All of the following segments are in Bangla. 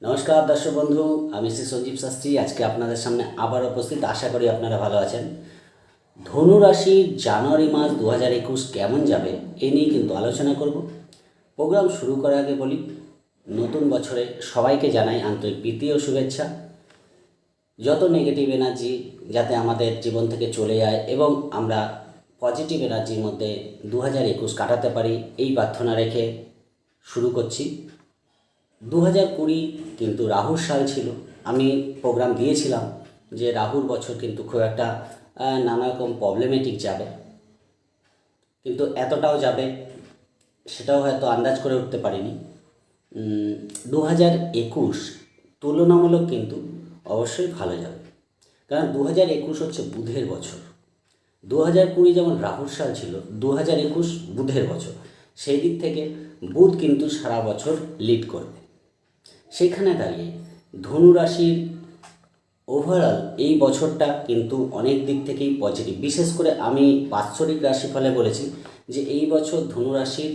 নমস্কার দর্শক বন্ধু, আমি শ্রী সঞ্জীব শাস্ত্রী আজকে আপনাদের সামনে আবার উপস্থিত। আশা করি আপনারা ভালো আছেন। ধনু রাশি জানুয়ারি মাস 2021 কেমন যাবে এ নিয়ে কিন্তু আলোচনা করব। প্রোগ্রাম শুরু করার আগে বলি, নতুন বছরে সবাইকে জানাই আন্তরিক প্রীতি ও শুভেচ্ছা। যত নেগেটিভ এনার্জি যাতে আমাদের জীবন থেকে চলে যায় এবং আমরা পজিটিভ এনার্জির মধ্যে 2021 কাটাতে পারি, এই প্রার্থনা রেখে শুরু করছি। 2020 কিন্তু রাহুর সাল ছিল। আমি প্রোগ্রাম দিয়েছিলাম যে রাহুর বছর কিন্তু খুব একটা নানা রকম প্রবলেমেটিক যাবে, কিন্তু এতটাও যাবে সেটাও হয়তো আন্দাজ করে উঠতে পারিনি। 2021 তুলনামূলক কিন্তু অবশ্যই ভালো যাবে, কারণ 2021 হচ্ছে বুধের বছর। 2020 যেমন রাহুর সাল ছিল, 2021 বুধের বছর। সেই দিক থেকে বুধ কিন্তু সারা বছর লিড করবে। সেখানে দাঁড়িয়ে ধনু রাশির ওভারঅল এই বছরটা কিন্তু অনেক দিক থেকেই পজিটিভ। বিশেষ করে আমি বাৎসরিক রাশিফলে বলেছি যে এই বছর ধনু রাশির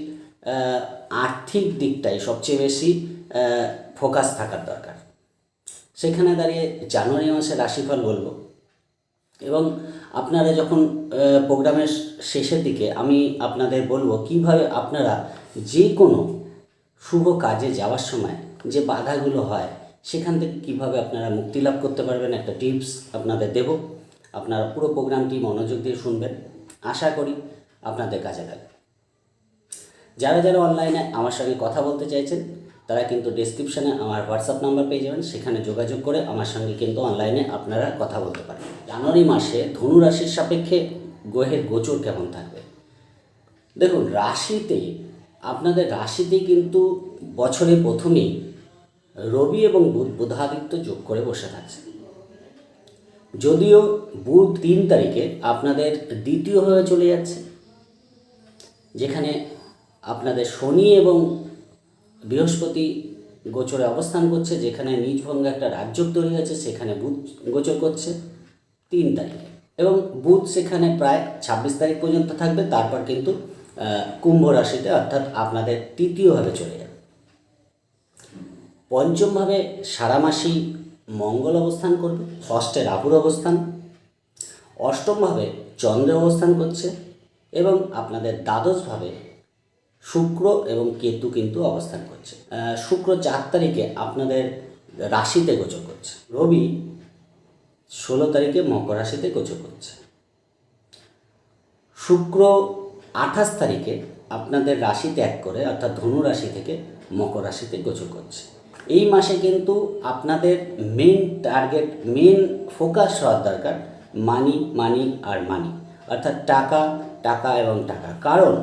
আর্থিক দিকটাই সবচেয়ে বেশি ফোকাস থাকার দরকার। সেখানে দাঁড়িয়ে জানুয়ারি মাসের রাশিফল বলবো, এবং আপনারা যখন প্রোগ্রামের শেষের দিকে আমি আপনাদের বলবো কিভাবে আপনারা যে কোনো শুভ কাজে যাওয়ার সময় যে বাধাগুলো হয় সেখান থেকে কিভাবে আপনারা মুক্তি লাভ করতে পারবেন, একটা টিপস আপনাদের দেব। আপনারা পুরো প্রোগ্রামটি মনোযোগ দিয়ে শুনবেন, আশা করি আপনাদের কাজে লাগবে। যারা যারা অনলাইনে আমার সঙ্গে কথা বলতে চাইছেন তারা কিন্তু ডেসক্রিপশানে আমার হোয়াটসঅ্যাপ নাম্বার পেয়ে যাবেন, সেখানে যোগাযোগ করে আমার সঙ্গে কিন্তু অনলাইনে আপনারা কথা বলতে পারেন। জানুয়ারি মাসে ধনু রাশির সাপেক্ষে গ্রহের গোচর কেমন থাকবে দেখুন। আপনাদের রাশিতেই কিন্তু বছরে প্রথমেই রবি এবং বুধ বুধাদিত্য যোগ করে বসে থাকছে। যদিও বুধ 3 তারিখে আপনাদের দ্বিতীয়ভাবে চলে যাচ্ছে, যেখানে আপনাদের শনি এবং বৃহস্পতি গোচরে অবস্থান করছে, যেখানে নিজভঙ্গ একটা রাজ্য তৈরি হয়েছে, সেখানে বুধ গোচর করছে 3 তারিখে, এবং বুধ সেখানে প্রায় 26 তারিখ পর্যন্ত থাকবে। তারপর কিন্তু কুম্ভ রাশিতে অর্থাৎ আপনাদের তৃতীয়ভাবে চলে যাবে। পঞ্চমভাবে সারা মাসেই মঙ্গল অবস্থান করবে, ষষ্ঠে রাহুর অবস্থান, অষ্টমভাবে চন্দ্র অবস্থান করছে, এবং আপনাদের দ্বাদশভাবে শুক্র এবং কেতু কিন্তু অবস্থান করছে। শুক্র 4 তারিখে আপনাদের রাশিতে গোচর করছে, রবি 16 তারিখে মকর রাশিতে গোচর করছে, শুক্র 28 তারিখে আপনাদের রাশি ত্যাগ করে অর্থাৎ ধনু রাশি থেকে মকর রাশিতে গোচর করছে। এই মাসে কিন্তু আপনাদের মেন টার্গেট, মেন ফোকাস হওয়ার দরকার মানি, মানি আর মানি, অর্থাৎ টাকা, টাকা এবং টাকা। কারণ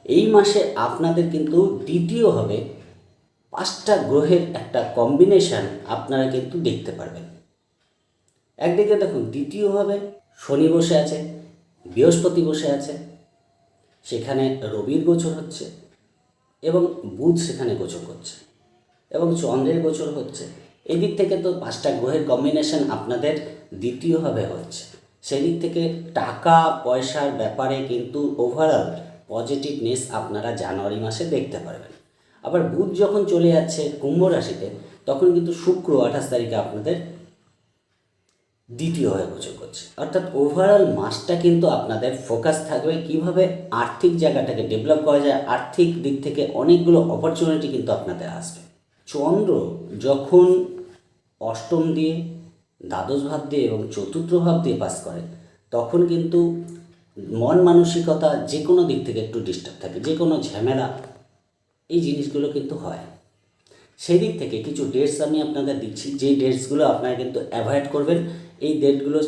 এই মাসে আপনাদের কিন্তু দ্বিতীয় হবে 5টা গ্রহের একটা কম্বিনেশান আপনারা কিন্তু দেখতে পারবেন। একদিকে দেখুন, দ্বিতীয়ভাবে শনি বসে আছে, বৃহস্পতি বসে আছে, সেখানে রবির গোচর হচ্ছে, এবং বুধ সেখানে গোচর করছে, এবং চন্দ্রের গোচর হচ্ছে। এই দিক থেকে তো 5টা গ্রহের কম্বিনেশন আপনাদের দ্বিতীয়ভাবে হচ্ছে। সেই দিক থেকে টাকা পয়সার ব্যাপারে কিন্তু ওভারঅল পজিটিভনেস আপনারা জানুয়ারি মাসে দেখতে পারবেন। আবার বুধ যখন চলে যাচ্ছে কুম্ভ রাশিতে, তখন কিন্তু শুক্র 28 তারিখে আপনাদের দ্বিতীয়ভাবে গোচর করছে। অর্থাৎ ওভারঅল মাসটা কিন্তু আপনাদের ফোকাস থাকবে কিভাবে আর্থিক জায়গাটাকে ডেভেলপ করা যায়। আর্থিক দিক থেকে অনেকগুলো অপরচুনিটি কিন্তু আপনাদের আসবে। চন্দ্র যখন অষ্টম দিয়ে, দ্বাদশ ভাব দিয়ে এবং চতুর্থ ভাব দিয়ে পাস করে, তখন কিন্তু মন মানসিকতা যে কোনো দিক থেকে একটু ডিস্টার্ব থাকে, যে কোনো ঝামেলা এই জিনিসগুলো কিন্তু হয়। সেই দিক থেকে কিছু ডেটস আমি আপনাদের দিচ্ছি, যেই ডেটসগুলো আপনারা কিন্তু অ্যাভয়েড করবেন। এই ডেটগুলো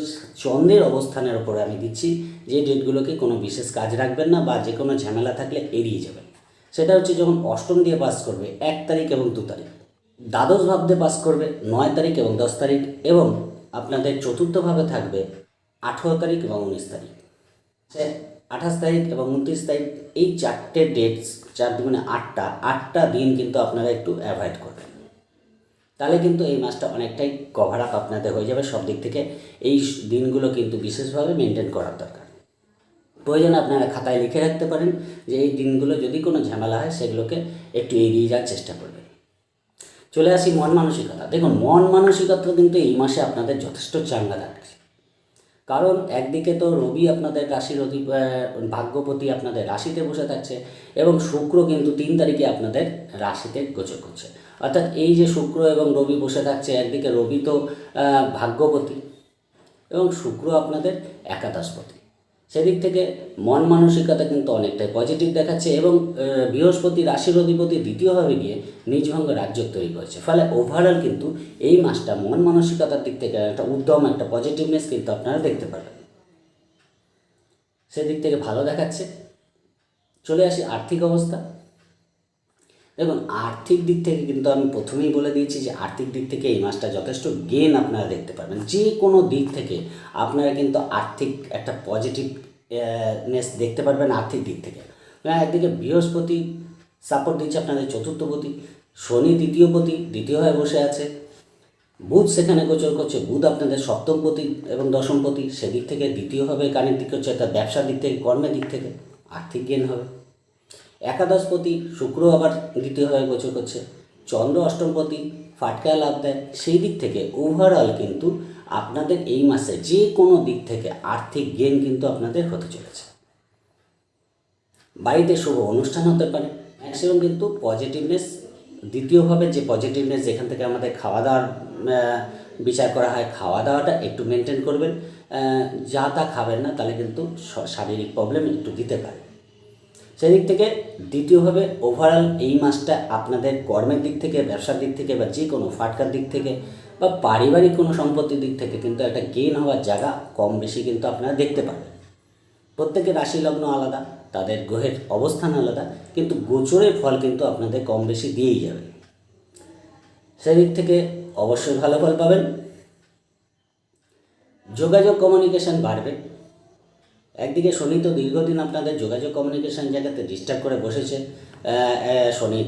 চন্দ্রের অবস্থানের ওপরে আমি দিচ্ছি, যে ডেটগুলোকে কোনো বিশেষ কাজ রাখবেন না বা যে কোনো ঝামেলা থাকলে এড়িয়ে যাবেন। সেটা হচ্ছে যখন অষ্টম দিয়ে পাস করবে 1 তারিখ এবং 2 তারিখ, দ্বাদশ ভাব দিয়ে পাস করবে 9 তারিখ এবং 10 তারিখ, এবং আপনাদের চতুর্থভাবে থাকবে 18 তারিখ এবং 19 তারিখ। 28 তারিখ এবং 29 তারিখ, এই 4টে ডেটস, 4 দুগুণে 8টা দিন কিন্তু আপনারা একটু অ্যাভয়েড করবেন। তাহলে কিন্তু এই মাসটা অনেকটাই কভার আপ আপনাদের হয়ে যাবে সব দিক থেকে। এই দিনগুলো কিন্তু বিশেষভাবে মেনটেন করার দরকার। প্রয়োজনে আপনারা খাতায় লিখে রাখতে পারেন যে এই দিনগুলো যদি কোনো ঝামেলা হয় সেগুলোকে একটু এড়িয়ে যাওয়ার চেষ্টা করবেন। চলে আসি মন মানসিকতা। দেখুন, মন মানসিকতা কিন্তু এই মাসে আপনাদের যথেষ্ট চাঙ্গা থাকছে। কারণ একদিকে তো রবি আপনাদের রাশির ভাগ্যপতি আপনাদের রাশিতে বসে থাকছে, এবং শুক্র কিন্তু 3 তারিখে আপনাদের রাশিতে গোচর করছে। অর্থাৎ এই যে শুক্র এবং রবি বসে থাকছে, একদিকে রবি তো ভাগ্যপতি এবং শুক্র আপনাদের একাদশপতি। সেদিক থেকে মন মানসিকতা কিন্তু অনেকটাই পজিটিভ দেখাচ্ছে, এবং বৃহস্পতি রাশির অধিপতি দ্বিতীয়ভাবে গিয়ে নিজভঙ্গ রাজ্য তৈরি করছে। ফলে ওভারঅল কিন্তু এই মাসটা মন মানসিকতার দিক থেকে একটা উদ্যম, একটা পজিটিভনেস কিন্তু আপনারা দেখতে পাবেন, সেদিক থেকে ভালো দেখাচ্ছে। চলে আসি আর্থিক অবস্থা। দেখুন, আর্থিক দিক থেকে কিন্তু আমি প্রথমেই বলে দিয়েছি যে আর্থিক দিক থেকে এই মাসটা যথেষ্ট গেন আপনারা দেখতে পারবেন। যে কোনো দিক থেকে আপনারা কিন্তু আর্থিক একটা পজিটিভনেস দেখতে পারবেন আর্থিক দিক থেকে। একদিকে বৃহস্পতি সাপোর্ট দিচ্ছে আপনাদের চতুর্থপতি, শনি দ্বিতীয়পতি, দ্বিতীয়ভাবে বসে আছে, বুধ সেখানে গোচর করছে, বুধ আপনাদের সপ্তমপতি এবং দশমপতি, সেদিক থেকে দ্বিতীয়ভাবে কানের দিক হচ্ছে, তার ব্যবসার দিক থেকে, কর্মের দিক থেকে আর্থিক গেন হবে। একাদশপতি শুক্র আবার দ্বিতীয়ভাবে গোচর করছে, চন্দ্র অষ্টমপতি, ফাটকা লাভ দেয়। সেই দিক থেকে ওভারঅল কিন্তু আপনাদের এই মাসে যে কোনো দিক থেকে আর্থিক গেন কিন্তু আপনাদের হতে চলেছে। বাড়িতে শুভ অনুষ্ঠান হতে পারে, ম্যাক্সিমাম কিন্তু পজিটিভনেস। দ্বিতীয়ভাবে যে পজিটিভনেস, যেখান থেকে আমাদের খাওয়া দাওয়ার বিচার করা হয়, খাওয়া দাওয়াটা একটু মেনটেন করবেন। যা তা খাবেন না, তাহলে কিন্তু শারীরিক প্রবলেম একটু দিতে পারে। সেদিক থেকে দ্বিতীয়ভাবে ওভারঅল এই মাসটা আপনাদের কর্মের দিক থেকে, ব্যবসার দিক থেকে, বা যে কোনো ফাটকার দিক থেকে, বা পারিবারিক কোনো সম্পত্তির দিক থেকে কিন্তু একটা গেইন হওয়ার জায়গা কম বেশি কিন্তু আপনারা দেখতে পাবেন। প্রত্যেকের রাশি লগ্ন আলাদা, তাদের গ্রহের অবস্থান আলাদা, কিন্তু গোচরের ফল কিন্তু আপনাদের কম বেশি দিয়েই যাবে। সেদিক থেকে অবশ্যই ভালো ফল পাবেন। যোগাযোগ কমিউনিকেশান বাড়বে। একদিকে শনি তো দীর্ঘদিন আপনাদের যোগাযোগ কমিউনিকেশান জায়গাতে ডিস্টার্ব করে বসেছে। শনির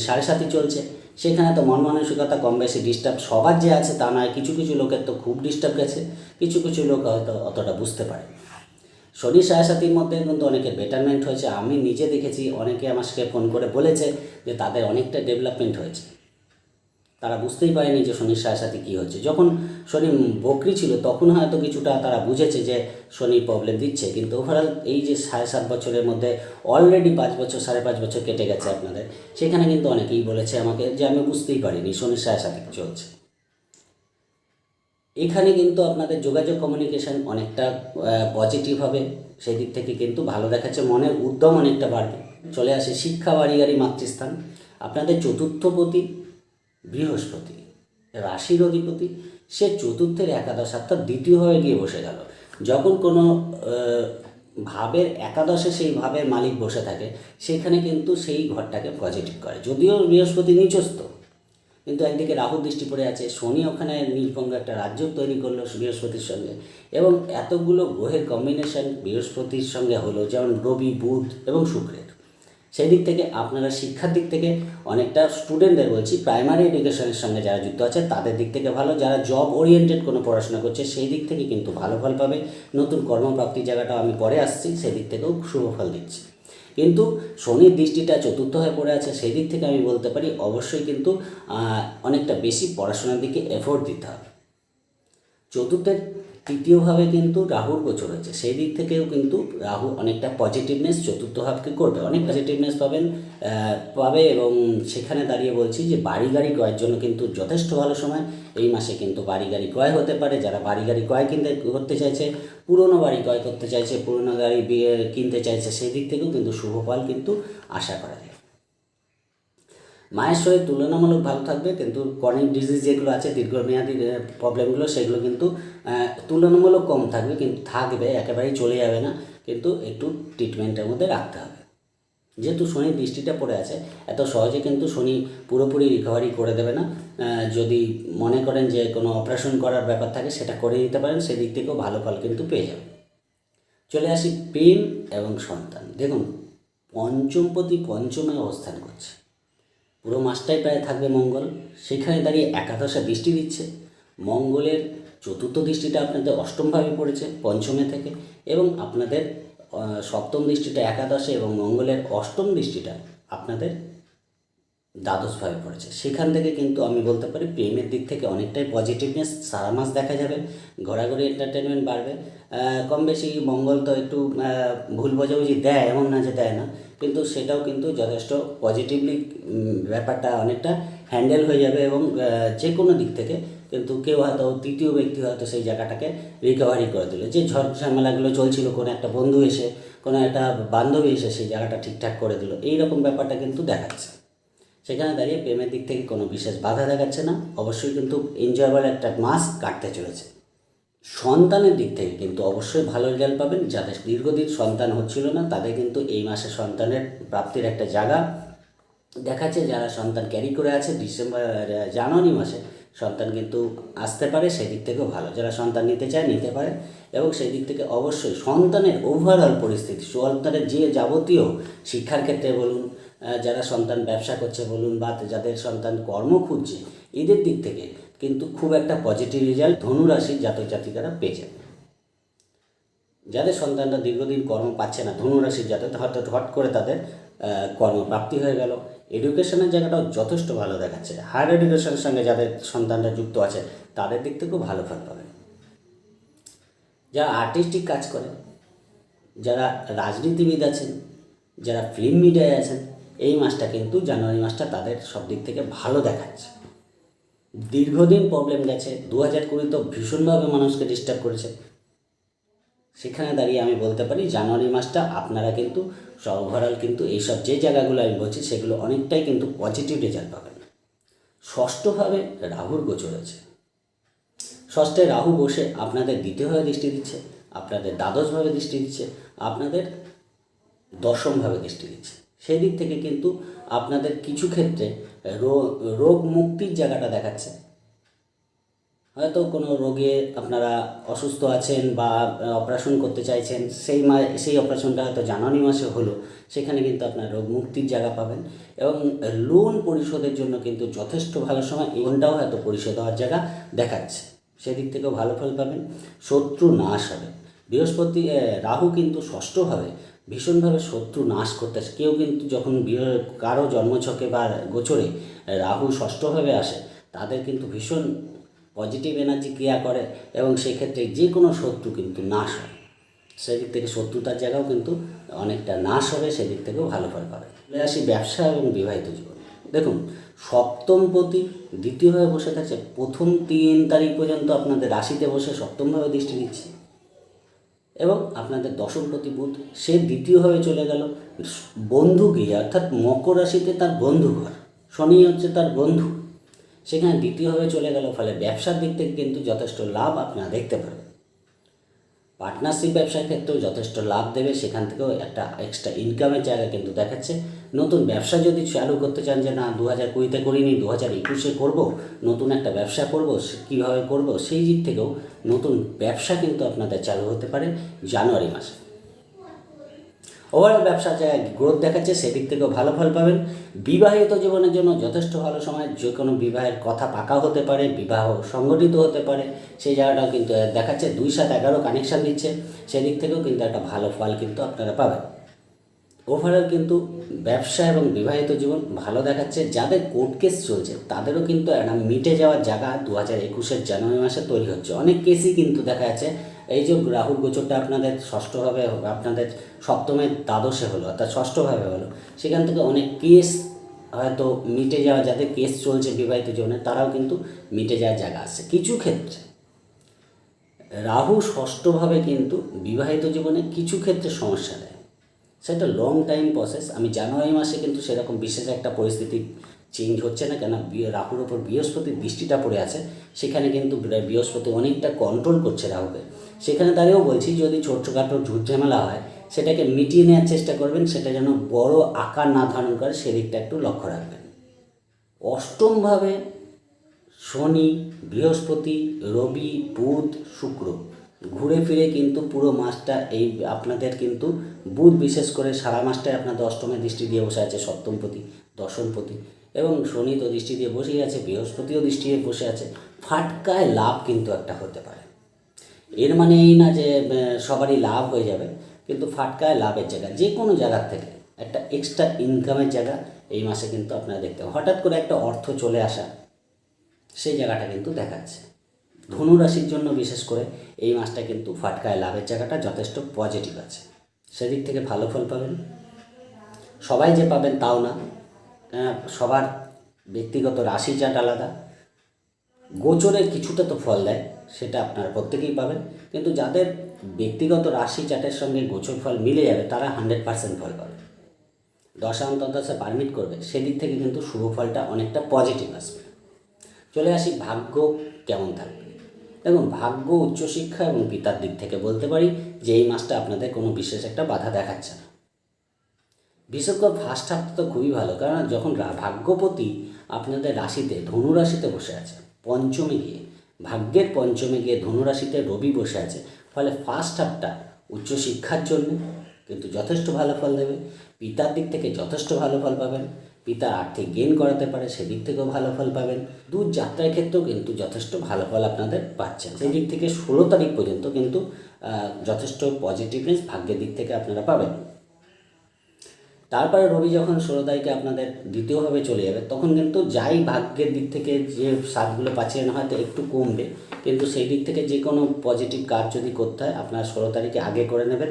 7.5 চলছে, সেখানে তো মন মানসিকতা কম বেশি ডিস্টার্ব সবার যে আছে তা নয়। কিছু কিছু লোকের তো খুব ডিস্টার্ব গেছে, কিছু কিছু লোক হয়তো অতটা বুঝতে পারে। শনির 7.5 মধ্যে কিন্তু অনেকের বেটারমেন্ট হয়েছে। আমি নিজে দেখেছি, অনেকে আমাকে ফোন করে বলেছে যে তাদের অনেকটা ডেভেলপমেন্ট হয়েছে। তারা বুঝতেই পারেনি যে শনির 7.5 কী হচ্ছে। যখন শনি বকরি ছিল তখন হয়তো কিছুটা তারা বুঝেছে যে শনি প্রবলেম দিচ্ছে, কিন্তু ওভারঅল এই যে 7.5 বছরের মধ্যে অলরেডি 5 বছর 5.5 বছর কেটে গেছে আপনাদের, সেখানে কিন্তু অনেকেই বলেছে আমাকে যে আমি বুঝতেই পারিনি শনির 7.5 চলছে। এখানে কিন্তু আপনাদের যোগাযোগ কমিউনিকেশান অনেকটা পজিটিভ হবে, সেই দিক থেকে কিন্তু ভালো দেখাচ্ছে, মনের উদ্যম অনেকটা বাড়বে। চলে আসে শিক্ষা, বাড়ি গাড়ি, মাতৃস্থান। আপনাদের চতুর্থপতি বৃহস্পতি রাশির অধিপতি, সে চতুর্থের একাদশ অর্থাৎ দ্বিতীয়ভাবে গিয়ে বসে গেল। যখন কোনো ভাবের একাদশে সেই ভাবের মালিক বসে থাকে, সেখানে কিন্তু সেই ঘরটাকে পজিটিভ করে। যদিও বৃহস্পতি নিচস্থ, কিন্তু একদিকে রাহু দৃষ্টি পড়ে আছে, শনি ওখানে নিজভঙ্গ একটা রাজ্য তৈরি করলো বৃহস্পতির সঙ্গে, এবং এতগুলো গ্রহের কম্বিনেশন বৃহস্পতির সঙ্গে হলো, যেমন রবি, বুধ এবং শুক্রের। সেই দিক থেকে আপনারা শিক্ষার দিক থেকে অনেকটা, স্টুডেন্টদের বলছি, প্রাইমারি এডুকেশনের সঙ্গে যারা যুক্ত আছে তাদের দিক থেকে ভালো। যারা জব ওরিয়েন্টেড কোনো পড়াশোনা করছে সেই দিক থেকে কিন্তু ভালো ফল পাবে। নতুন কর্মপ্রাপ্তির জায়গাটা আমি পরে আসছি, সেই দিক থেকেও শুভ ফল দিচ্ছে। কিন্তু শনির দৃষ্টিটা চতুর্থ হয়ে পড়ে আছে, সেই দিক থেকে আমি বলতে পারি অবশ্যই কিন্তু অনেকটা বেশি পড়াশোনার দিকে এফোর্ট দিতে হবে। চতুর্থের তৃতীয়ভাবে কিন্তু রাহুর গোচর হয়েছে, সেই দিক থেকেও কিন্তু রাহু অনেকটা পজিটিভনেস চতুর্থ ভাবকে করবে, অনেক পজিটিভনেস পাবে। এবং সেখানে দাঁড়িয়ে বলছি যে বাড়ি গাড়ি ক্রয়ের জন্য কিন্তু যথেষ্ট ভালো সময়। এই মাসে কিন্তু বাড়ি গাড়ি ক্রয় হতে পারে। যারা বাড়ি গাড়ি ক্রয় করতে চাইছে, পুরনো বাড়ি ক্রয় করতে চাইছে, পুরনো গাড়ি কিনতে চাইছে, সেই দিক থেকেও কিন্তু শুভ ফল কিন্তু আশা করা যায়। মায়ের শরীর তুলনামূলক ভালো থাকবে, কিন্তু ক্রনিক ডিজিজ যেগুলো আছে, দীর্ঘমেয়াদী প্রবলেমগুলো, সেগুলো কিন্তু তুলনামূলক কম থাকবে, কিন্তু থাকবে, একেবারেই চলে যাবে না, কিন্তু একটু ট্রিটমেন্টের মধ্যে রাখতে হবে। যেহেতু শনির দৃষ্টিটা পড়ে আছে, এত সহজে কিন্তু শনি পুরোপুরি রিকভারি করে দেবে না। যদি মনে করেন যে কোনো অপারেশন করার ব্যাপার থাকে, সেটা করে দিতে পারেন, সেদিক থেকেও ভালো ফল কিন্তু পেয়ে যাবে। চলে আসি প্রেম এবং সন্তান। দেখুন, পঞ্চমপতি পঞ্চমে অবস্থান করছে, পুরো মাসটাই প্রায় থাকবে মঙ্গল, সেখানে দাঁড়িয়ে একাদশে দৃষ্টি দিচ্ছে। মঙ্গলের চতুর্থ দৃষ্টিটা আপনাদের অষ্টমভাবে পড়েছে পঞ্চমে থেকে, এবং আপনাদের সপ্তম দৃষ্টিটা একাদশে, এবং মঙ্গলের অষ্টম দৃষ্টিটা আপনাদের দ্বাদশভাবে পড়েছে। সেখান থেকে কিন্তু আমি বলতে পারি প্রেমের দিক থেকে অনেকটাই পজিটিভনেস সারা মাস দেখা যাবে। ঘোরাঘুরি এন্টারটেনমেন্ট বাড়বে। কম বেশি মঙ্গল তো একটু ভুল বোঝাবুঝি দেয়, এমন না যে দেয় না, কিন্তু সেটাও কিন্তু যথেষ্ট পজিটিভলি ব্যাপারটা অনেকটা হ্যান্ডেল হয়ে যাবে। এবং যে কোনো দিক থেকে কিন্তু কেউ হয়তো তৃতীয় ব্যক্তি হয়তো সেই জায়গাটাকে রিকভারি করে দিল। যে ঝড় ঝামেলাগুলো চলছিল, কোনো একটা বন্ধু এসে, কোনো একটা বান্ধবী এসে সেই জায়গাটা ঠিকঠাক করে দিল, এইরকম ব্যাপারটা কিন্তু দেখাচ্ছে। সেখানে দাঁড়িয়ে প্রেমের দিক থেকে কোনো বিশেষ বাধা দেখাচ্ছে না। অবশ্যই কিন্তু এনজয়েবল একটা মাস কাটতে চলেছে। সন্তানের দিক থেকে কিন্তু অবশ্যই ভালো রেজাল্ট পাবেন। যাদের দীর্ঘদিন সন্তান হচ্ছিল না তাদের কিন্তু এই মাসে সন্তানের প্রাপ্তির একটা জায়গা দেখাচ্ছে। যারা সন্তান ক্যারি করে আছে জানুয়ারি মাসে সন্তান কিন্তু আসতে পারে, সেই দিক থেকেও ভালো। যারা সন্তান নিতে চায় নিতে পারে, এবং সেই দিক থেকে অবশ্যই সন্তানের ওভারঅল পরিস্থিতি, সন্তানের যে যাবতীয় শিক্ষার ক্ষেত্রে বলুন, যারা সন্তান ব্যবসা করছে বলুন, বা যাদের সন্তান কর্ম খুঁজছে, এদের দিক থেকে কিন্তু খুব একটা পজিটিভ রেজাল্ট ধনুরাশির জাতক জাতিকারা পেয়ে যাবে। যাদের সন্তানরা দীর্ঘদিন কর্ম পাচ্ছে না, ধনুরাশির জাতক, হঠাৎ হট করে তাদের কর্মপ্রাপ্তি হয়ে গেল। এডুকেশনের জায়গাটাও যথেষ্ট ভালো দেখাচ্ছে। হায়ার এডুকেশনের সঙ্গে যাদের সন্তানরা যুক্ত আছে তাদের দিক থেকেও ভালো ফল পাবে। যারা আর্টিস্টিক কাজ করে, যারা রাজনীতিবিদ আছেন, যারা ফিল্ম মিডিয়ায় আছেন, এই মাসটা কিন্তু জানুয়ারি মাসটা তাদের সব দিক থেকে ভালো দেখাচ্ছে। দীর্ঘদিন প্রবলেম গেছে, 2020 তো ভীষণভাবে মানুষকে ডিস্টার্ব করেছে। সেখানে দাঁড়িয়ে আমি বলতে পারি জানুয়ারি মাসটা আপনারা কিন্তু ওভারঅল কিন্তু এইসব যে জায়গাগুলো আমি বলছি সেগুলো অনেকটাই কিন্তু পজিটিভ রেজাল্ট পাবেন। ষষ্ঠভাবে রাহুর গোচর আছে। ষষ্ঠে রাহু বসে আপনাদের দ্বিতীয়ভাবে দৃষ্টি দিচ্ছে, আপনাদের দ্বাদশভাবে দৃষ্টি দিচ্ছে, আপনাদের দশমভাবে দৃষ্টি দিচ্ছে। সেই দিক থেকে কিন্তু আপনাদের কিছু ক্ষেত্রে রোগ মুক্তির জায়গাটা দেখাচ্ছে। হয়তো কোনো রোগে আপনারা অসুস্থ আছেন বা অপারেশন করতে চাইছেন, সেই অপারেশনটা হয়তো জানুয়ারি মাসে হলো, সেখানে কিন্তু আপনার রোগ মুক্তির জায়গা পাবেন। এবং লোন পরিশোধের জন্য কিন্তু যথেষ্ট ভালো সময়, লোনটাও হয়তো পরিশোধ হওয়ার জায়গা দেখাচ্ছে, সেদিক থেকেও ভালো ফল পাবেন। শত্রু নাশ হবে। বৃহস্পতি রাহু কিন্তু ষষ্ঠভাবে ভীষণভাবে শত্রু নাশ করতেছে। কেউ কিন্তু যখন কারো জন্মছকে বা গোচরে রাহু ষষ্ঠভাবে আসে, তাদের কিন্তু ভীষণ পজিটিভ এনার্জি ক্রিয়া করে, এবং সেক্ষেত্রে যে কোনো শত্রু কিন্তু নাশ হয়। সেদিক থেকে শত্রুতার জায়গাও কিন্তু অনেকটা নাশ হবে, সেদিক থেকেও ভালো ফল পাবে। চলে আসি ব্যবসা এবং বিবাহিত জীবন। দেখুন, সপ্তমপতি দ্বিতীয়ভাবে বসে থাকছে। প্রথম 3 তারিখ পর্যন্ত আপনাদের রাশিতে বসে সপ্তমভাবে দৃষ্টি দিচ্ছে, এবং আপনাদের দশমপতি বুধ সে দ্বিতীয়ভাবে চলে গেল বন্ধু গিয়ে, অর্থাৎ মকর রাশিতে তার বন্ধু ঘর, শনি হচ্ছে তার বন্ধু, সেখানে দ্বিতীয়ভাবে চলে গেল। ফলে ব্যবসার দিক থেকে কিন্তু যথেষ্ট লাভ আপনারা দেখতে পারবেন। পার্টনারশিপ ব্যবসার ক্ষেত্রেও যথেষ্ট লাভ দেবে, সেখান থেকেও একটা এক্সট্রা ইনকামের জায়গা কিন্তু দেখাচ্ছে। নতুন ব্যবসা যদি চালু করতে চান, যে না 2020-তে করিনি, 2021-এ করবো, নতুন একটা ব্যবসা করব, কীভাবে করব, সেই দিক থেকেও নতুন ব্যবসা কিন্তু আপনাদের চালু হতে পারে জানুয়ারি মাসে। ওভারঅল ব্যবসার জায়গায় গ্রোথ দেখাচ্ছে, সেদিক থেকেও ভালো ফল পাবেন। বিবাহিত জীবনের জন্য যথেষ্ট ভালো সময়। যে কোনো বিবাহের কথা পাকা হতে পারে, বিবাহ সংগঠিত হতে পারে, সেই জায়গাটাও কিন্তু দেখাচ্ছে। 2-7-11 কানেকশান দিচ্ছে, সেদিক থেকেও কিন্তু একটা ভালো ফল কিন্তু আপনারা পাবেন। ওভারঅল কিন্তু ব্যবসা এবং বিবাহিত জীবন ভালো দেখাচ্ছে। যাদের কোর্ট কেস চলছে তাদেরও কিন্তু একটা মিটে যাওয়ার জায়গা 2021-এর জানুয়ারি মাসে তৈরি হচ্ছে। অনেক কেসই কিন্তু দেখা যাচ্ছে, এই যে রাহুর গোচরটা আপনাদের ষষ্ঠভাবে, আপনাদের সপ্তমের দ্বাদশে হলো, অর্থাৎ ষষ্ঠভাবে হলো, সেখান থেকে অনেক কেস হয়তো মিটে যাওয়া, যাদের কেস চলছে বিবাহিত জীবনে তারাও কিন্তু মিটে যাওয়ার জায়গা আছে। কিছু ক্ষেত্রে রাহু ষষ্ঠভাবে কিন্তু বিবাহিত জীবনে কিছু ক্ষেত্রে সমস্যা দেয়, সেটা লং টাইম প্রসেস। আমি জানুয়ারি মাসে কিন্তু সেরকম বিশেষ একটা পরিস্থিতি চেঞ্জ হচ্ছে না, কেন রাহুর ওপর বৃহস্পতির দৃষ্টিটা পড়ে আছে। সেখানে কিন্তু বৃহস্পতি অনেকটা কন্ট্রোল করছে রাহুকে। সেখানে দাঁড়িয়েও বলছি, যদি ছোটখাটো ঝুট ঝামেলা হয় সেটাকে মিটিয়ে নেওয়ার চেষ্টা করবেন, সেটা যেন বড় আকার না ধারণ করে, সেদিকটা একটু লক্ষ্য রাখবেন। অষ্টমভাবে শনি, বৃহস্পতি, রবি, বুধ, শুক্র ঘুরে ফিরে কিন্তু পুরো মাসটা এই আপনাদের কিন্তু বুধ বিশেষ করে সারা মাসটায় আপনাদের অষ্টমে দৃষ্টি দিয়ে বসে আছে, সপ্তমপতি, দশমপতি, এবং শনি তো দৃষ্টি দিয়ে বসেই আছে, বৃহস্পতিও দৃষ্টি দিয়ে বসে আছে। ফাটকায় লাভ কিন্তু একটা হতে পারে। এর মানে এই না যে সবারই লাভ হয়ে যাবে, কিন্তু ফাটকায় লাভের জায়গা, যে কোনো জায়গার থেকে একটা এক্সট্রা ইনকামের জায়গা এই মাসে কিন্তু আপনারা দেখতে পাবেন। হঠাৎ করে একটা অর্থ চলে আসা, সেই জায়গাটা কিন্তু দেখাচ্ছে। ধনু রাশির জন্য বিশেষ করে এই মাসটা কিন্তু ফাটকায় লাভের জায়গাটা যথেষ্ট পজিটিভ আছে, সেদিক থেকে ভালো ফল পাবেন। সবাই যে পাবেন তাও না, সবার ব্যক্তিগত রাশি চার্ট আলাদা, গোচরের কিছুটা তো ফল দেয়, সেটা আপনারা প্রত্যেকেই পাবেন। কিন্তু যাদের ব্যক্তিগত রাশি চার্টের সঙ্গে গোচর ফল মিলে যাবে তারা 100% ফল পাবে। দশা অন্তর্দশা পারমিট করবে, সেদিক থেকে কিন্তু শুভ ফলটা অনেকটা পজিটিভ আসবে। চলে আসি ভাগ্য কেমন থাকবে। দেখুন, ভাগ্য, উচ্চশিক্ষা এবং পিতার দিক থেকে বলতে পারি যে এই মাসটা আপনাদের কোনো বিশেষ একটা বাধা দেখাচ্ছে না। বিশেষ করে ফার্স্ট হাফটা তো খুবই ভালো, কারণ যখন ভাগ্যপতি আপনাদের রাশিতে, ধনু রাশিতে বসে আছে, পঞ্চমে গিয়ে, ভাগ্যের পঞ্চমে গিয়ে ধনু রাশিতে রবি বসে আছে, ফলে ফার্স্ট হাফটা উচ্চশিক্ষার জন্য কিন্তু যথেষ্ট ভালো ফল দেবে। পিতার দিক থেকে যথেষ্ট ভালো ফল পাবেন, পিতা আর্থিক গেইন করাতে পারে, সেদিক থেকেও ভালো ফল পাবেন। দূর যাত্রার ক্ষেত্রেও কিন্তু যথেষ্ট ভালো ফল আপনাদের পাচ্ছেন। সেই দিক থেকে 16 তারিখ পর্যন্ত কিন্তু যথেষ্ট পজিটিভনেস ভাগ্যের দিক থেকে আপনারা পাবেন। তারপরে রবি যখন 16 তারিখে আপনাদের দ্বিতীয়ভাবে চলে যাবে, তখন কিন্তু যাই ভাগ্যের দিক থেকে যে স্বাদগুলো পাচ্ছেন হয়তো একটু কমবে, কিন্তু সেই দিক থেকে যে কোনো পজিটিভ কাজ যদি করতে হয় আপনারা 16 তারিখে আগে করে নেবেন।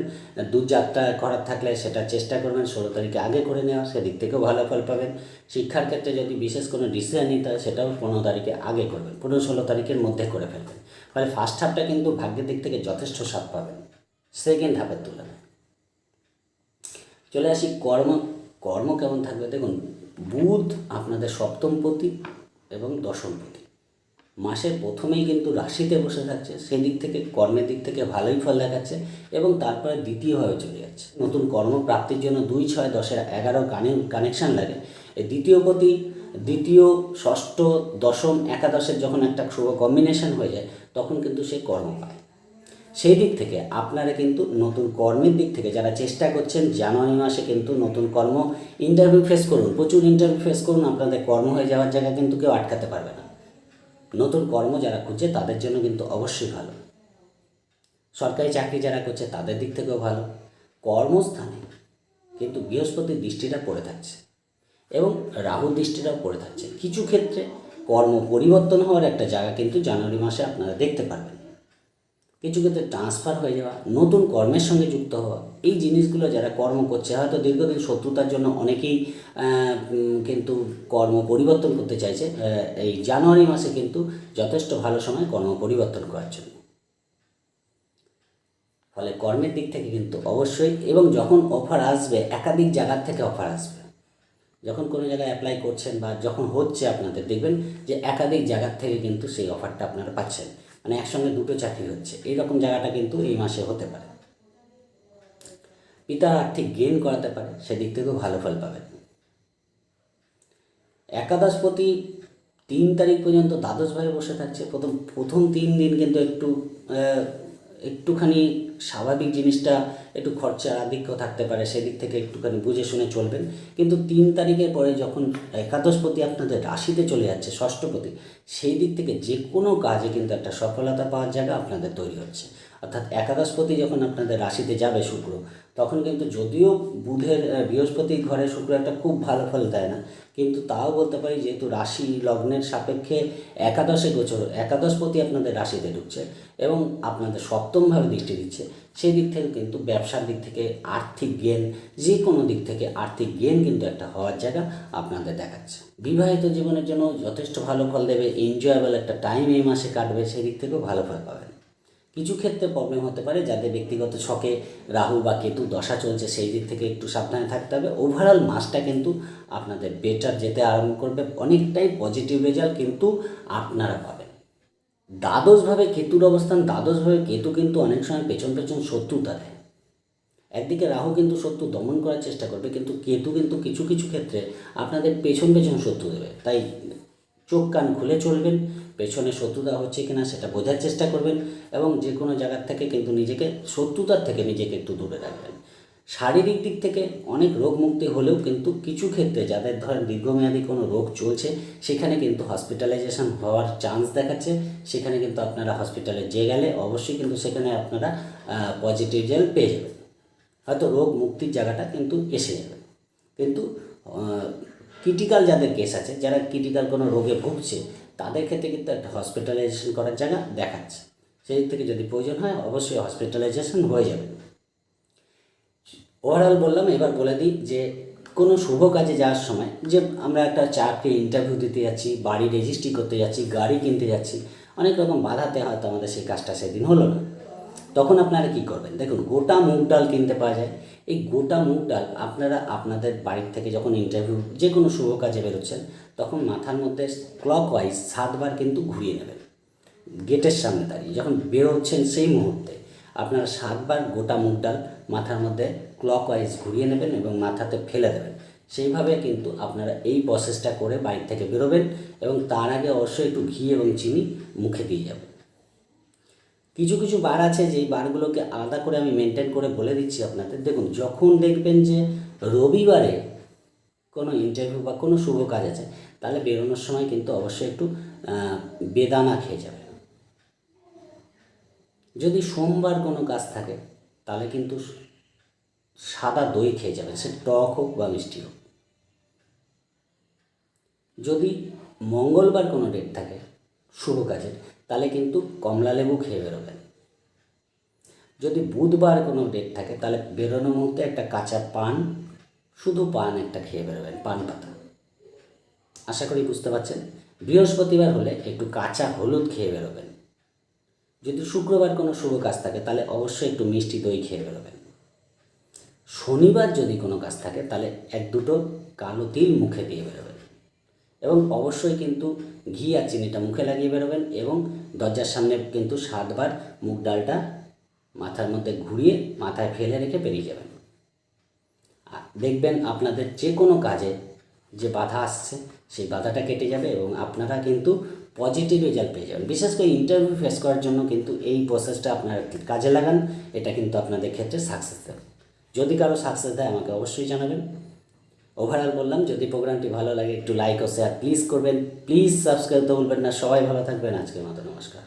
দূরযাত্রা করার থাকলে সেটা চেষ্টা করবেন 16 তারিখে আগে করে নেওয়া, সেদিক থেকেও ভালো ফল পাবেন। শিক্ষার ক্ষেত্রে যদি বিশেষ কোনো ডিসিশন নিতে হয় সেটাও 15 তারিখে আগে করবেন, 15-16 তারিখের মধ্যে করে ফেলবেন। ফলে ফার্স্ট হাফটা কিন্তু ভাগ্যের দিক থেকে যথেষ্ট স্বাদ পাবেন সেকেন্ড হাফের তুলনায়। চলে আসি কর্ম কেমন থাকবে। দেখুন, বুধ আপনাদের সপ্তমপতি এবং দশমপতি, মাসের প্রথমেই কিন্তু রাশিতে বসে থাকছে, সেই দিক থেকে কর্মের দিক থেকে ভালোই ফল দেখাচ্ছে এবং তারপরে দ্বিতীয়ভাবে চলে যাচ্ছে। নতুন কর্মপ্রাপ্তির জন্য 2, 6, 10, 11 কানেকশান লাগে। এই দ্বিতীয়, ষষ্ঠ, দশম, একাদশের যখন একটা শুভ কম্বিনেশন হয়ে যায় তখন কিন্তু সে কর্ম পায়। সেই দিক থেকে আপনারা কিন্তু নতুন কর্মের দিক থেকে যারা চেষ্টা করছেন, জানুয়ারি মাসে কিন্তু নতুন কর্ম ইন্টারভিউ ফেস করুন, প্রচুর ইন্টারভিউ ফেস করুন, আপনাদের কর্ম হয়ে যাওয়ার জায়গা কিন্তু কেউ আটকাতে পারবে না। নতুন কর্ম যারা খুঁজছে তাদের জন্য কিন্তু অবশ্যই ভালো। সরকারি চাকরি যারা করছে তাদের দিক থেকেও ভালো। কর্মস্থানে কিন্তু বৃহস্পতির দৃষ্টিটা পড়ে থাকছে এবং রাহুর দৃষ্টিটাও পড়ে থাকছে। কিছু ক্ষেত্রে কর্ম পরিবর্তন হওয়ার একটা জায়গা কিন্তু জানুয়ারি মাসে আপনারা দেখতে পারবেন। কিছু ক্ষেত্রে ট্রান্সফার হয়ে যাওয়া, নতুন কর্মের সঙ্গে যুক্ত হওয়া, এই জিনিসগুলো যারা কর্ম করছে, হয়তো দীর্ঘদিন শত্রুতার জন্য অনেকেই কিন্তু কর্ম পরিবর্তন করতে চাইছে, এই জানুয়ারি মাসে কিন্তু যথেষ্ট ভালো সময় কর্ম পরিবর্তন করার জন্য। ফলে কর্মের দিক থেকে কিন্তু অবশ্যই, এবং যখন অফার আসবে একাধিক জায়গার থেকে অফার আসবে, যখন কোনো জায়গায় অ্যাপ্লাই করছেন বা যখন হচ্ছে আপনাদের দেখবেন যে একাধিক জায়গার থেকে কিন্তু সেই অফারটা আপনারা পাচ্ছেন, মানে একসঙ্গে দুটো চাকরি হচ্ছে, এইরকম জায়গাটা কিন্তু এই মাসে হতে পারে। পিতার আর্থিক গেইন করাতে পারে, সেদিক থেকেও ভালো ফল পাবেন। একাদশপতি 3 তারিখ পর্যন্ত দ্বাদশভাবে বসে থাকছে। প্রথম 3 দিন কিন্তু একটুখানি স্বাভাবিক জিনিসটা একটু খরচা আধিক্য থাকতে পারে, সেদিক থেকে একটুখানি বুঝে শুনে চলবেন। কিন্তু 3 তারিখের পরে যখন একাদশপতি আপনাদের রাশিতে চলে যাচ্ছে, ষষ্ঠপতি, সেই দিক থেকে যে কোনো কাজে কিন্তু একটা সফলতা পাওয়ার জায়গা আপনাদের তৈরি হচ্ছে। অর্থাৎ একাদশপতি যখন আপনাদের রাশিতে যাবে শুক্র, তখন কিন্তু যদিও বৃহস্পতির ঘরে শুক্র একটা খুব ভালো ফল দেয় না, কিন্তু তাও বলতে পারি যেহেতু রাশি লগ্নের সাপেক্ষে একাদশে গোচর, একাদশপতি আপনাদের রাশিতে ঢুকছে এবং আপনাদের সপ্তমভাবে দৃষ্টি দিচ্ছে, সেই দিক থেকে কিন্তু ব্যবসার দিক থেকে আর্থিক গেন, যে কোনো দিক থেকে আর্থিক গেন কিন্তু একটা হওয়ার জায়গা আপনাদের দেখাচ্ছে। বিবাহিত জীবনের জন্য যথেষ্ট ভালো ফল দেবে, এনজয়েবল একটা টাইম এই মাসে কাটবে, সেই দিক থেকেও ভালো ফল পাবেন। কিছু ক্ষেত্রে প্রবলেম হতে পারে যাদের ব্যক্তিগত ছকে রাহু বা কেতু দশা চলছে, সেই দিক থেকে একটু সাবধানে থাকতে হবে। ওভারঅল মাসটা কিন্তু আপনাদের বেটার যেতে আরম্ভ করবে, অনেকটাই পজিটিভ রেজাল্ট কিন্তু আপনারা পাবেন। দ্বাদশভাবে কেতুর অবস্থান, দ্বাদশভাবে কেতু কিন্তু অনেক সময় পেছন শত্রুতা দেয়। একদিকে রাহু কিন্তু শত্রু দমন করার চেষ্টা করবে, কিন্তু কেতু কিন্তু কিছু ক্ষেত্রে আপনাদের পেছন শত্রু দেবে। তাই চোখ কান খুলে চলবেন, পেছনে শত্রুতা হচ্ছে কিনা সেটা বোঝার চেষ্টা করবেন এবং যে কোনো জায়গার থেকে কিন্তু শত্রুতার থেকে নিজেকে একটু দূরে রাখবেন। শারীরিক দিক থেকে অনেক রোগ মুক্তি হলেও কিন্তু কিছু ক্ষেত্রে যাদের ধরেন দীর্ঘমেয়াদী কোনো রোগ চলছে, সেখানে কিন্তু হসপিটালাইজেশন হওয়ার চান্স দেখাচ্ছে। সেখানে কিন্তু আপনারা হসপিটালে গেলে অবশ্যই কিন্তু সেখানে আপনারা পজিটিভ রেজাল্ট পেয়ে যাবেন, হয়তো রোগ মুক্তির জায়গাটা কিন্তু এসে যাবে। কিন্তু ক্রিটিক্যাল যাদের কেস আছে, যারা ক্রিটিক্যাল কোনো রোগে ভুগছে, তাদের ক্ষেত্রে কিন্তু একটা হসপিটালাইজেশন করার জায়গা দেখাচ্ছে। সেই দিক থেকে যদি প্রয়োজন হয় অবশ্যই হসপিটালাইজেশন হয়ে যাবে। ওভারঅল বললাম, এবার বলে দিই যে কোনো শুভ কাজে যাওয়ার সময়, যে আমরা একটা চাকরি ইন্টারভিউ দিতে যাচ্ছি, বাড়ি রেজিস্ট্রি করতে যাচ্ছি, গাড়ি কিনতে যাচ্ছি, অনেক রকম বাধাতে হয়তো আমাদের সেই কাজটা সেদিন হলো না। তখন আপনারা কী করবেন? দেখুন, গোটা মুগ ডাল কিনতে পাওয়া যায়। এই গোটা মুগ ডাল আপনারা আপনাদের বাড়ির থেকে যখন ইন্টারভিউ যে কোনো শুভ কাজে বেরোচ্ছেন, তখন মাথার মধ্যে ক্লকওয়াইজ 7বার কিন্তু ঘুরিয়ে নেবেন। গেটের সামনে দাঁড়িয়ে যখন বেরোচ্ছেন সেই মুহূর্তে আপনারা 7বার গোটা মুগ ডাল মাথার মধ্যে ক্লকওয়াইজ ঘুরিয়ে নেবেন এবং মাথাতে ফেলে দেবেন। সেইভাবে কিন্তু আপনারা এই প্রসেসটা করে বাড়ি থেকে বেরোবেন এবং তার আগে অবশ্যই একটু ঘি এবং চিনি মুখে দিয়ে যাবেন। কিছু কিছু বার আছে, যেই বারগুলোকে আলাদা করে আমি মেনটেন করে বলে দিচ্ছি আপনাদের। দেখুন, যখন দেখবেন যে রবিবারে কোনো ইন্টারভিউ বা কোনো শুভ কাজ আছে, তাহলে বেরোনোর সময় কিন্তু অবশ্যই একটু বেদানা খেয়ে যাবে। যদি সোমবার কোনো কাজ থাকে, তাহলে কিন্তু সাদা দই খেয়ে যাবে, সে টক হোক বা মিষ্টি হোক। যদি মঙ্গলবার কোনো ডেট থাকে শুভ কাজের, তাহলে কিন্তু কমলা লেবু খেয়ে বেরোবেন। যদি বুধবার কোনো ডেট থাকে, তাহলে বেরোনোর মুহূর্তে একটা কাঁচা পান, শুধু পান একটা খেয়ে বেরোবেন, পান পাতা। আশা করি বুঝতে পারছেন। বৃহস্পতিবার হলে একটু কাঁচা হলুদ খেয়ে বেরোবেন। যদি শুক্রবার কোনো শুভ কাজ থাকে, তাহলে অবশ্যই একটু মিষ্টি দই খেয়ে বেরোবেন। শনিবার যদি কোনো কাজ থাকে, তাহলে 1-2টো কালো তিল মুখে দিয়ে বেরোবেন এবং অবশ্যই কিন্তু ঘি আর চিনিটা মুখে লাগিয়ে বেরোবেন এবং দরজার সামনে কিন্তু 7বার মুগ ডালটা মাথার মধ্যে ঘুরিয়ে মাথায় ফেলে রেখে বেরিয়ে যাবেন। আর দেখবেন আপনাদের যে কোনো কাজে যে বাধা আসছে, সেই বাধাটা কেটে যাবে এবং আপনারা কিন্তু পজিটিভ রেজাল্ট পেয়ে যাবেন। বিশেষ করে ইন্টারভিউ ফেস করার জন্য কিন্তু এই প্রসেসটা আপনারা কাজে লাগান, এটা কিন্তু আপনাদের ক্ষেত্রে সাকসেস দেবে। যদি কারো সাকসেস দেয় আমাকে অবশ্যই জানাবেন। ওভারঅল বললাম, যদি প্রোগ্রামটি ভালো লাগে একটু লাইক ও শেয়ার প্লিজ করবেন, প্লিজ সাবস্ক্রাইব তো বলবেন না। সবাই ভালো থাকবেন, আজকের মতো নমস্কার।